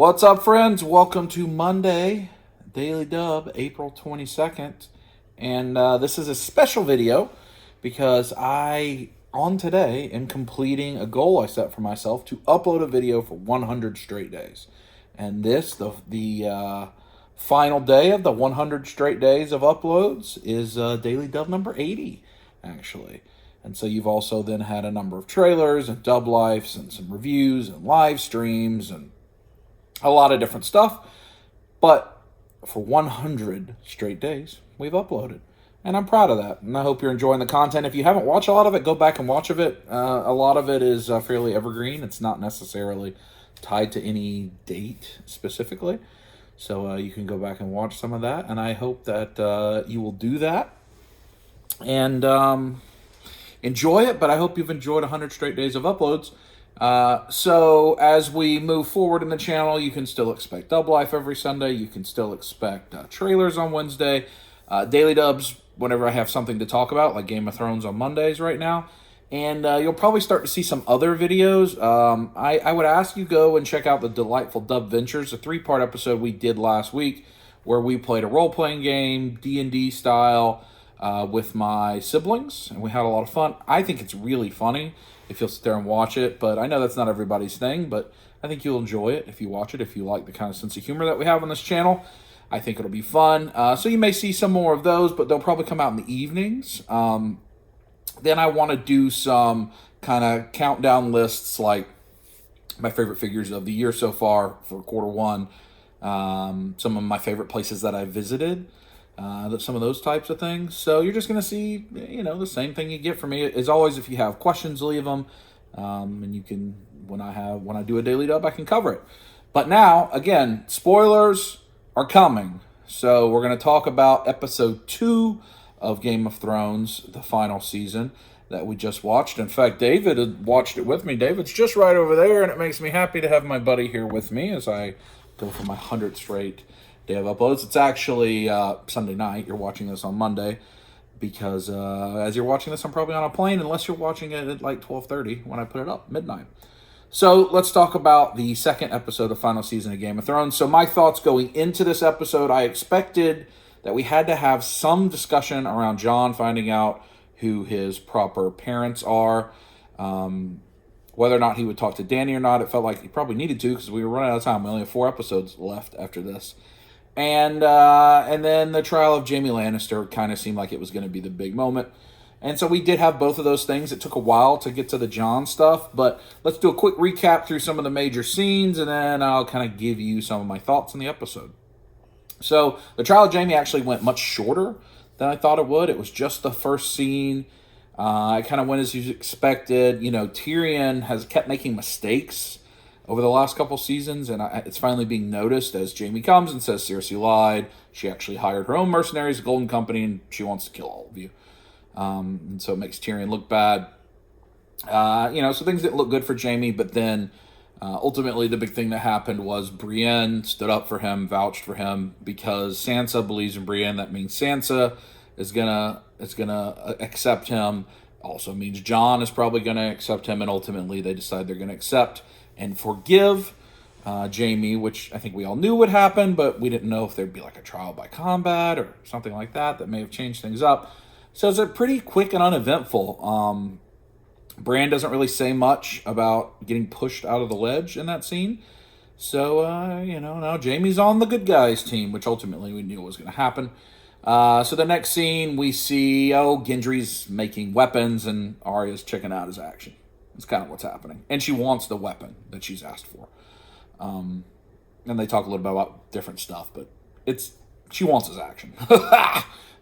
What's up, friends? Welcome to Monday, Daily Dub, April 22nd. And this is a special video because on today, am completing a goal I set for myself to upload a video for 100 straight days. And this, the final day of the 100 straight days of uploads, is Daily Dub number 80, actually. And so you've also then had a number of trailers and dub lives and some reviews and live streams and a lot of different stuff. But for 100 straight days, we've uploaded. And I'm proud of that. And I hope you're enjoying the content. If you haven't watched a lot of it, go back and watch it. A lot of it is fairly evergreen. It's not necessarily tied to any date specifically. So you can go back and watch some of that. And I hope that you will do that. And enjoy it. But I hope you've enjoyed 100 straight days of uploads. So as we move forward in the channel, you can still expect Dub Life every Sunday. You can still expect trailers on Wednesday, daily dubs whenever I have something to talk about, like Game of Thrones on Mondays right now. And you'll probably start to see some other videos. I would ask you go and check out the Delightful Dub Ventures, a 3-part episode we did last week where we played a role-playing game, D&D style, with my siblings, and we had a lot of fun. I think it's really funny if you'll sit there and watch it, but I know that's not everybody's thing, but I think you'll enjoy it if you watch it, if you like the kind of sense of humor that we have on this channel. I think it'll be fun. So you may see some more of those, but they'll probably come out in the evenings. Then I want to do some kind of countdown lists, like my favorite figures of the year so far for quarter one, some of my favorite places that I visited, some of those types of things. So you're just going to see, the same thing you get from me. As always, if you have questions, leave them. And you can, when I do a daily dub, I can cover it. But now, again, spoilers are coming. So we're going to talk about episode 2 of Game of Thrones, the final season that we just watched. In fact, David had watched it with me. David's just right over there, and it makes me happy to have my buddy here with me as I go for my 100th straight day of uploads. It's actually Sunday night. You're watching this on Monday because as you're watching this, I'm probably on a plane, unless you're watching it at like 12:30 when I put it up, midnight. So let's talk about the second episode of final season of Game of Thrones. So my thoughts going into this episode, I expected that we had to have some discussion around Jon finding out who his proper parents are. Whether or not he would talk to Dany or not, it felt like he probably needed to because we were running out of time. We only have 4 episodes left after this. And then the trial of Jaime Lannister kind of seemed like it was going to be the big moment. And so we did have both of those things. It took a while to get to the Jon stuff, but let's do a quick recap through some of the major scenes, and then I'll kind of give you some of my thoughts on the episode. So the trial of Jaime actually went much shorter than I thought it would. It was just the first scene. It kind of went as you expected. Tyrion has kept making mistakes over the last couple seasons, and it's finally being noticed as Jaime comes and says Cersei lied. She actually hired her own mercenaries, the Golden Company, and she wants to kill all of you. And so it makes Tyrion look bad. So things didn't look good for Jaime, but then ultimately the big thing that happened was Brienne stood up for him, vouched for him, because Sansa believes in Brienne. That means Sansa is gonna accept him. Also means Jon is probably gonna accept him, and ultimately they decide they're gonna accept and forgive Jaime, which I think we all knew would happen, but we didn't know if there'd be like a trial by combat or something like that may have changed things up. So it's a pretty quick and uneventful. Bran doesn't really say much about getting pushed out of the ledge in that scene. So, now Jaime's on the good guys team, which ultimately we knew was going to happen. So the next scene, we see, Gendry's making weapons and Arya's checking out his action. That's kind of what's happening. And she wants the weapon that she's asked for. And they talk a little bit about different stuff, but she wants his action.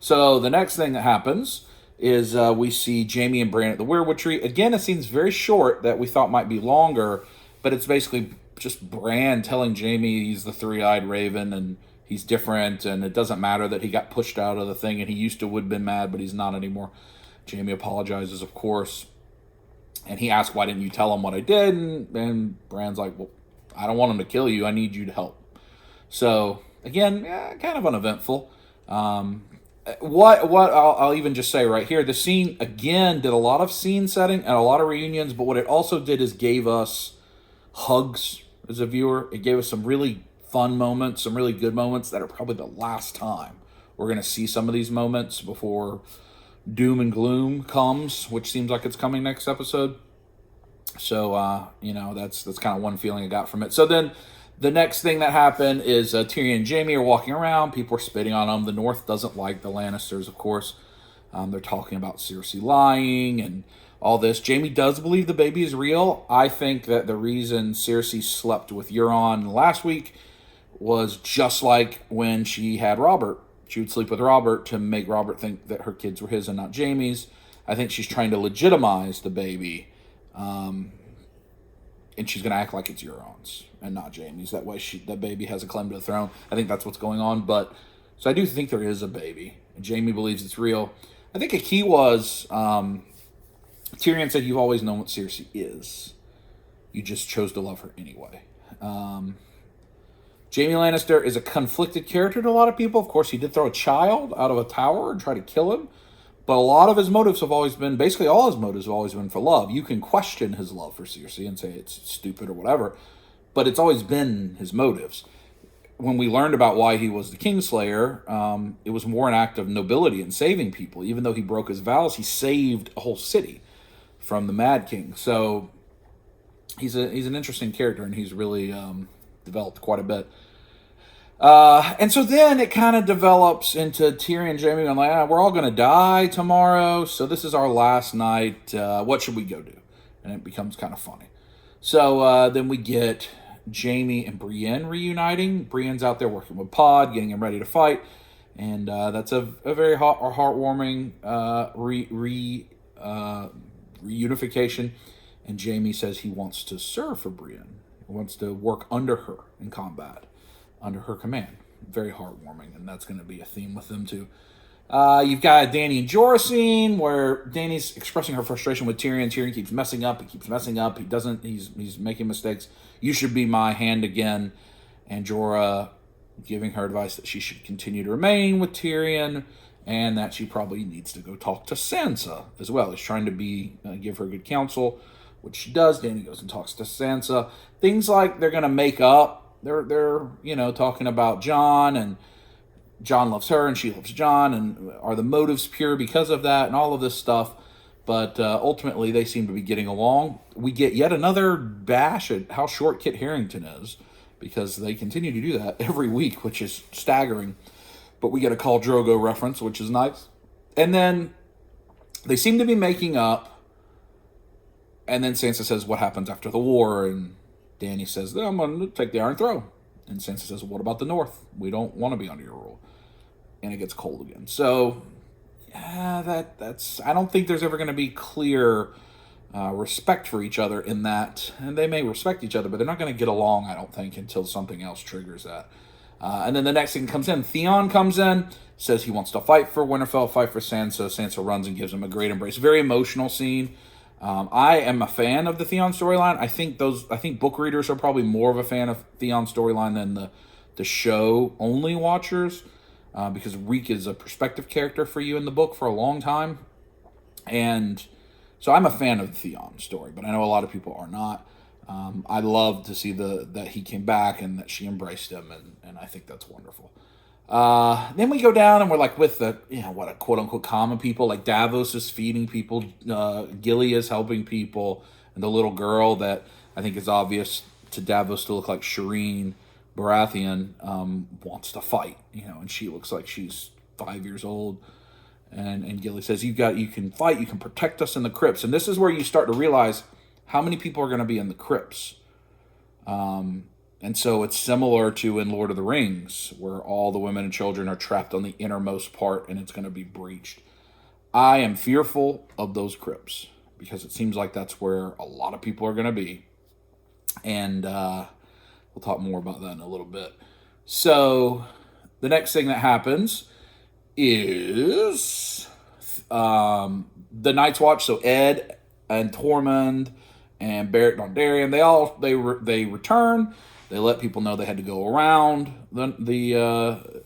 So the next thing that happens is we see Jaime and Bran at the Weirwood Tree. Again, it seems very short that we thought might be longer, but it's basically just Bran telling Jaime he's the three-eyed raven and he's different, and it doesn't matter that he got pushed out of the thing and he used to would have been mad, but he's not anymore. Jaime apologizes, of course, and he asks, why didn't you tell him what I did? And Bran's like, well, I don't want him to kill you. I need you to help. So, again, kind of uneventful. What I'll even just say right here, the scene, again, did a lot of scene setting and a lot of reunions, but what it also did is gave us hugs as a viewer. It gave us some really fun moments, some really good moments that are probably the last time we're going to see some of these moments before doom and gloom comes, which seems like it's coming next episode. So, that's kind of one feeling I got from it. So then the next thing that happened is Tyrion and Jaime are walking around. People are spitting on them. The North doesn't like the Lannisters, of course. They're talking about Cersei lying and all this. Jaime does believe the baby is real. I think that the reason Cersei slept with Euron last week was just like when she had Robert. She would sleep with Robert to make Robert think that her kids were his and not Jaime's. I think she's trying to legitimize the baby. And she's going to act like it's Euron's and not Jaime's. That way the baby has a claim to the throne. I think that's what's going on. So I do think there is a baby. And Jaime believes it's real. I think a key was Tyrion said, "You've always known what Cersei is. You just chose to love her anyway." Jaime Lannister is a conflicted character to a lot of people. Of course, he did throw a child out of a tower and try to kill him. But a lot of his motives have always been, basically all his motives have always been for love. You can question his love for Cersei and say it's stupid or whatever, but it's always been his motives. When we learned about why he was the Kingslayer, it was more an act of nobility and saving people. Even though he broke his vows, he saved a whole city from the Mad King. So he's an interesting character, and he's really developed quite a bit. And so then it kind of develops into Tyrion and Jaime going like, we're all going to die tomorrow, so this is our last night. What should we go do? And it becomes kind of funny. So then we get Jaime and Brienne reuniting. Brienne's out there working with Pod, getting him ready to fight. And that's a very heartwarming reunification. And Jaime says he wants to serve for Brienne. He wants to work under her in combat, under her command. Very heartwarming, and that's going to be a theme with them too. You've got a Dany and Jorah scene where Dany's expressing her frustration with Tyrion. Tyrion keeps messing up. He's making mistakes. You should be my hand again. And Jorah giving her advice that she should continue to remain with Tyrion, and that she probably needs to go talk to Sansa as well. He's trying to give her good counsel, which she does. Dany goes and talks to Sansa. Things like they're going to make up. They're talking about Jon, and Jon loves her and she loves Jon, and are the motives pure because of that, and all of this stuff. But ultimately, they seem to be getting along. We get yet another bash at how short Kit Harington is, because they continue to do that every week, which is staggering. But we get a Khal Drogo reference, which is nice. And then they seem to be making up. And then Sansa says, "What happens after the war?" And Dany says, "I'm going to take the Iron Throne." And Sansa says, "What about the North? We don't want to be under your rule." And it gets cold again. So, yeah, that's. I don't think there's ever going to be clear respect for each other in that. And they may respect each other, but they're not going to get along, I don't think, until something else triggers that. And then the next thing comes in. Theon comes in, says he wants to fight for Winterfell, fight for Sansa. Sansa runs and gives him a great embrace. Very emotional scene. I am a fan of the Theon storyline. I think book readers are probably more of a fan of Theon's storyline than the show only watchers, because Reek is a perspective character for you in the book for a long time, and so I'm a fan of the Theon story. But I know a lot of people are not. I love to see that he came back and that she embraced him, and I think that's wonderful. Then we go down and we're like with the, what a quote unquote common people, like Davos is feeding people, Gilly is helping people, and the little girl that I think is obvious to Davos to look like Shireen Baratheon, wants to fight, and she looks like she's 5 years old. And Gilly says, you can fight, you can protect us in the crypts. And this is where you start to realize how many people are going to be in the crypts. And so it's similar to in Lord of the Rings, where all the women and children are trapped on the innermost part and it's going to be breached. I am fearful of those crypts because it seems like that's where a lot of people are going to be. And we'll talk more about that in a little bit. So the next thing that happens is the Night's Watch. So Ed and Tormund and Beric Dondarrion, they return. They let people know they had to go around the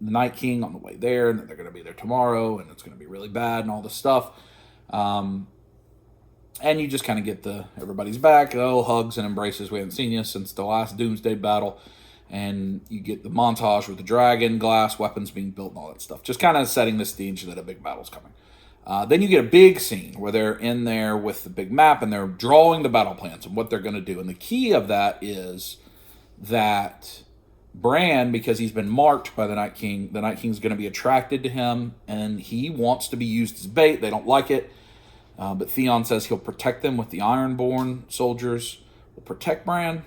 Night King on the way there, and that they're going to be there tomorrow, and it's going to be really bad and all this stuff. And you just kind of get everybody's back, hugs and embraces. We haven't seen you since the last Doomsday battle. And you get the montage with the dragon, glass, weapons being built, and all that stuff. Just kind of setting the stage that a big battle's coming. Then you get a big scene where they're in there with the big map and they're drawing the battle plans and what they're going to do. And the key of that is that Bran, because he's been marked by the Night King's going to be attracted to him, and he wants to be used as bait. They don't like it. But Theon says he'll protect them with the Ironborn soldiers. Will protect Bran.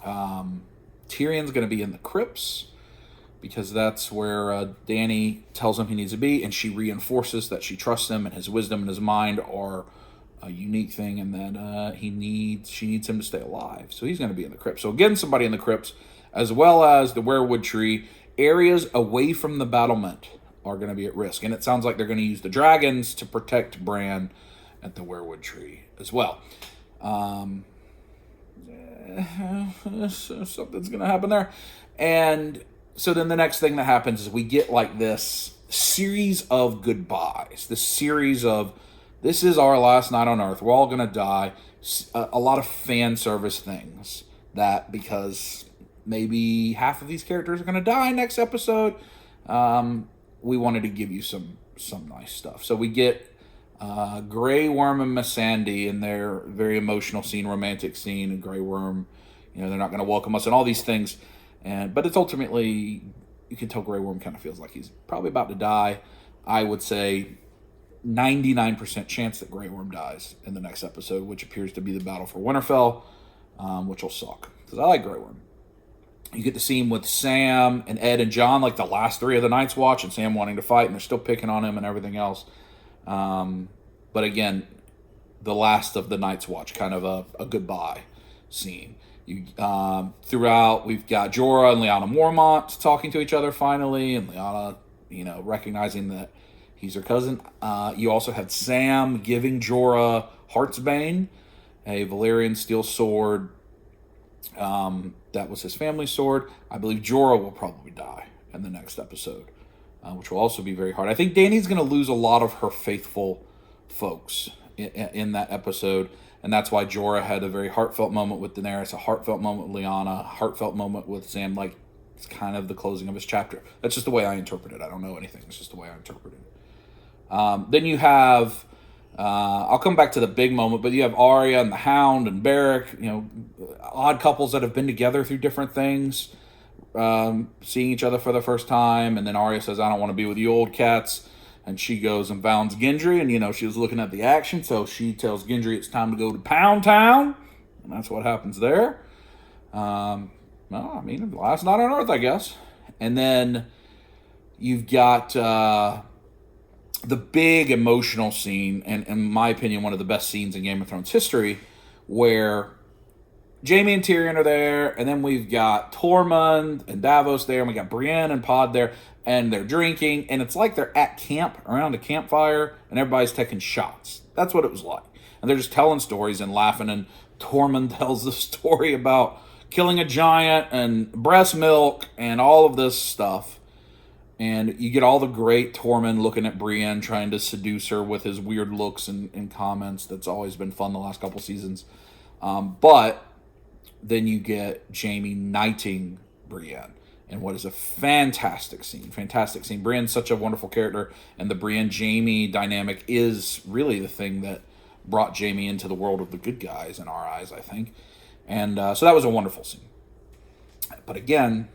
Tyrion's going to be in the crypts because that's where Dany tells him he needs to be, and she reinforces that she trusts him and his wisdom and his mind are a unique thing, and that she needs him to stay alive. So he's going to be in the crypts. So again, somebody in the crypts, as well as the weirwood tree. Areas away from the battlement are going to be at risk, and it sounds like they're going to use the dragons to protect Bran at the weirwood tree as well. Something's going to happen there. And so then the next thing that happens is we get like this series of goodbyes, this series of, this is our last night on Earth, we're all going to die. A lot of fan service things that, because maybe half of these characters are going to die next episode, we wanted to give you some nice stuff. So we get Grey Worm and Missandei in their very emotional scene, romantic scene, and Grey Worm, they're not going to welcome us and all these things. But it's ultimately, you can tell Grey Worm kind of feels like he's probably about to die. I would say 99% chance that Grey Worm dies in the next episode, which appears to be the battle for Winterfell, which will suck, because I like Grey Worm. You get the scene with Sam and Ed and Jon, like the last three of the Night's Watch, and Sam wanting to fight, and they're still picking on him and everything else. But again, the last of the Night's Watch, kind of a goodbye scene. Throughout, we've got Jorah and Lyanna Mormont talking to each other finally, and Lyanna, recognizing that he's her cousin. You also had Sam giving Jorah Heartsbane, a Valyrian steel sword. That was his family's sword. I believe Jorah will probably die in the next episode, which will also be very hard. I think Dany's going to lose a lot of her faithful folks in that episode, and that's why Jorah had a very heartfelt moment with Daenerys, a heartfelt moment with Lyanna, a heartfelt moment with Sam. Like, it's kind of the closing of his chapter. That's just the way I interpret it. I don't know anything. It's just the way I interpret it. Then you have, I'll come back to the big moment, but you have Arya and the Hound and Beric, odd couples that have been together through different things, seeing each other for the first time, and then Arya says, I don't want to be with you old cats, and she goes and founds Gendry, and she was looking at the action, so she tells Gendry it's time to go to Pound Town, and that's what happens there. Last night on Earth, I guess. And then you've got the big emotional scene, and in my opinion, one of the best scenes in Game of Thrones history, where Jaime and Tyrion are there, and then we've got Tormund and Davos there, and we got Brienne and Pod there, and they're drinking, and it's like they're at camp, around a campfire, and everybody's taking shots. That's what it was like. And they're just telling stories and laughing, and Tormund tells the story about killing a giant and breast milk and all of this stuff. And you get all the great Tormund looking at Brienne, trying to seduce her with his weird looks and comments. That's always been fun the last couple seasons. But then you get Jaime knighting Brienne, and what is a fantastic scene. Fantastic scene. Brienne's such a wonderful character, and the Brienne-Jaime dynamic is really the thing that brought Jaime into the world of the good guys in our eyes, I think. And so that was a wonderful scene. But again,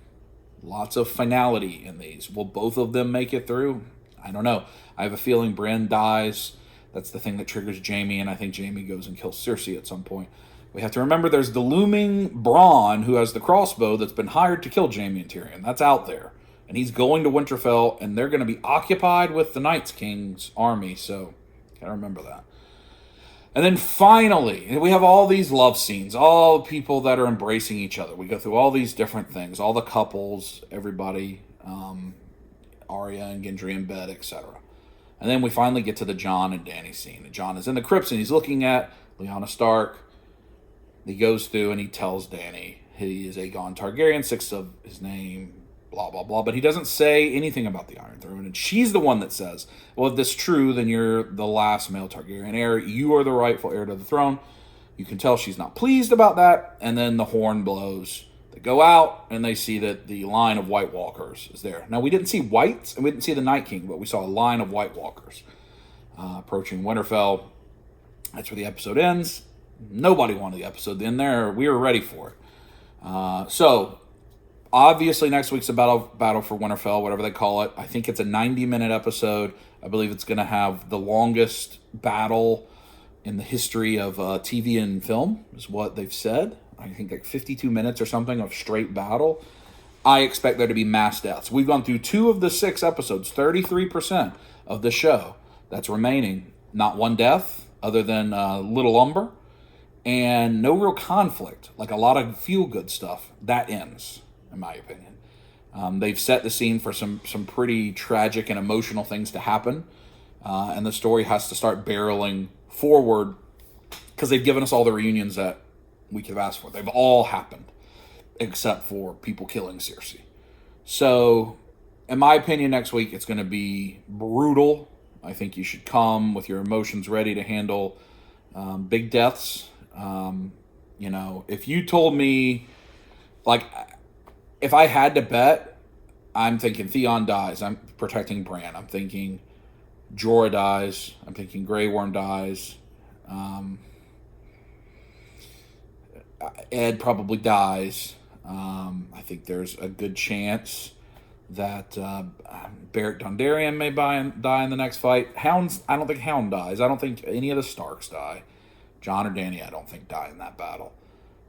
lots of finality in these. Will both of them make it through? I don't know. I have a feeling Brienne dies. That's the thing that triggers Jaime, and I think Jaime goes and kills Cersei at some point. We have to remember there's the looming Bronn, who has the crossbow, that's been hired to kill Jaime and Tyrion. That's out there. And he's going to Winterfell, and they're going to be occupied with the Night's King's army, so gotta remember that. And then finally, we have all these love scenes, all people that are embracing each other. We go through all these different things, all the couples, everybody, Arya and Gendry in bed, etc. And then we finally get to the Jon and Dany scene. And Jon is in the crypts, and he's looking at Lyanna Stark. He goes through and he tells Dany he is Aegon Targaryen, 6th of his name, blah, blah, blah. But he doesn't say anything about the Iron Throne. And she's the one that says, well, if this is true, then you're the last male Targaryen heir. You are the rightful heir to the throne. You can tell she's not pleased about that. And then the horn blows. They go out, and they see that the line of White Walkers is there. Now, we didn't see whites, and we didn't see the Night King, but we saw a line of White Walkers approaching Winterfell. That's where the episode ends. Nobody wanted the episode to end there. We were ready for it. So, obviously, next week's a battle for Winterfell, whatever they call it. I think it's a 90-minute episode. I believe it's going to have the longest battle in the history of TV and film, is what they've said. I think like 52 minutes or something of straight battle. I expect there to be mass deaths. We've gone through 2 of the 6 episodes, 33% of the show that's remaining. Not one death other than Little Umber. And no real conflict, like a lot of feel-good stuff. That ends, in my opinion. They've set the scene for some pretty tragic and emotional things to happen. And the story has to start barreling forward because they've given us all the reunions that we could have asked for. They've all happened, except for people killing Cersei. So, in my opinion, next week it's going to be brutal. I think you should come with your emotions ready to handle big deaths. If you told me, like, if I had to bet, I'm thinking Theon dies. I'm protecting Bran. I'm thinking Jorah dies. I'm thinking Grey Worm dies. Ed probably dies. I think there's a good chance that Beric Dondarrion may die in the next fight. I don't think Hound dies. I don't think any of the Starks die. Jon or Dany, I don't think die in that battle.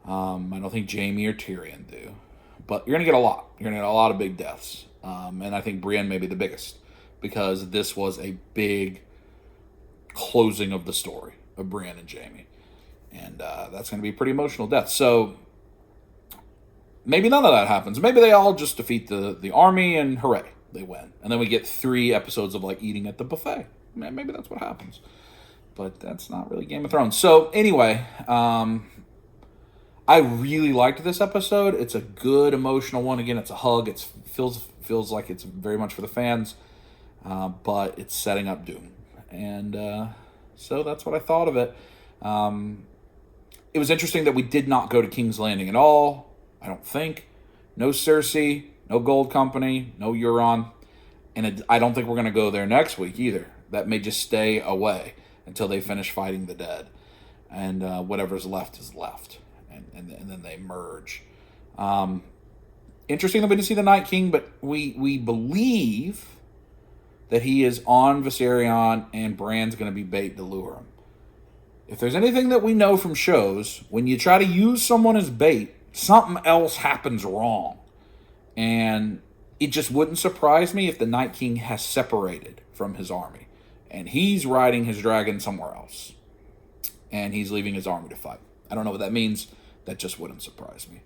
I don't think Jaime or Tyrion do. But you're going to get a lot. You're going to get a lot of big deaths. And I think Brienne may be the biggest, because this was a big closing of the story of Brienne and Jaime. And that's going to be a pretty emotional death. So maybe none of that happens. Maybe they all just defeat the army and hooray, they win. And then we get 3 episodes of like eating at the buffet. Maybe that's what happens. But that's not really Game of Thrones. So anyway, I really liked this episode. It's a good emotional one. Again, it's a hug. It feels like it's very much for the fans. But it's setting up Doom. And so that's what I thought of it. It was interesting that we did not go to King's Landing at all, I don't think. No Cersei, no Gold Company, no Euron. And I don't think we're going to go there next week either. That may just stay away until they finish fighting the dead. And whatever's left is left. And then they merge. Interesting that we didn't see the Night King, but we believe that he is on Viserion and Bran's going to be bait to lure him. If there's anything that we know from shows, when you try to use someone as bait, something else happens wrong. And it just wouldn't surprise me if the Night King has separated from his army. And he's riding his dragon somewhere else. And he's leaving his army to fight. I don't know what that means. That just wouldn't surprise me.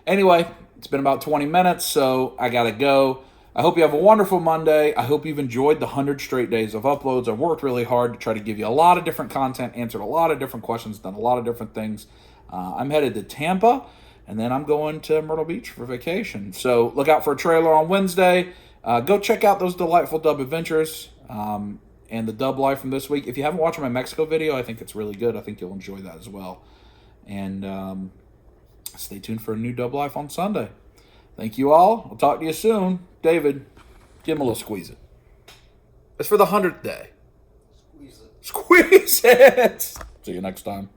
Anyway, it's been about 20 minutes, so I got to go. I hope you have a wonderful Monday. I hope you've enjoyed the 100 straight days of uploads. I've worked really hard to try to give you a lot of different content, answered a lot of different questions, done a lot of different things. I'm headed to Tampa, and then I'm going to Myrtle Beach for vacation. So look out for a trailer on Wednesday. Go check out those delightful dub adventures and the dub live from this week. If you haven't watched my Mexico video, I think it's really good. I think you'll enjoy that as well. And stay tuned for a new dub life on Sunday. Thank you all. I'll talk to you soon. David, give him a little squeeze it. It's for the 100th day. Squeeze it. Squeeze it. See you next time.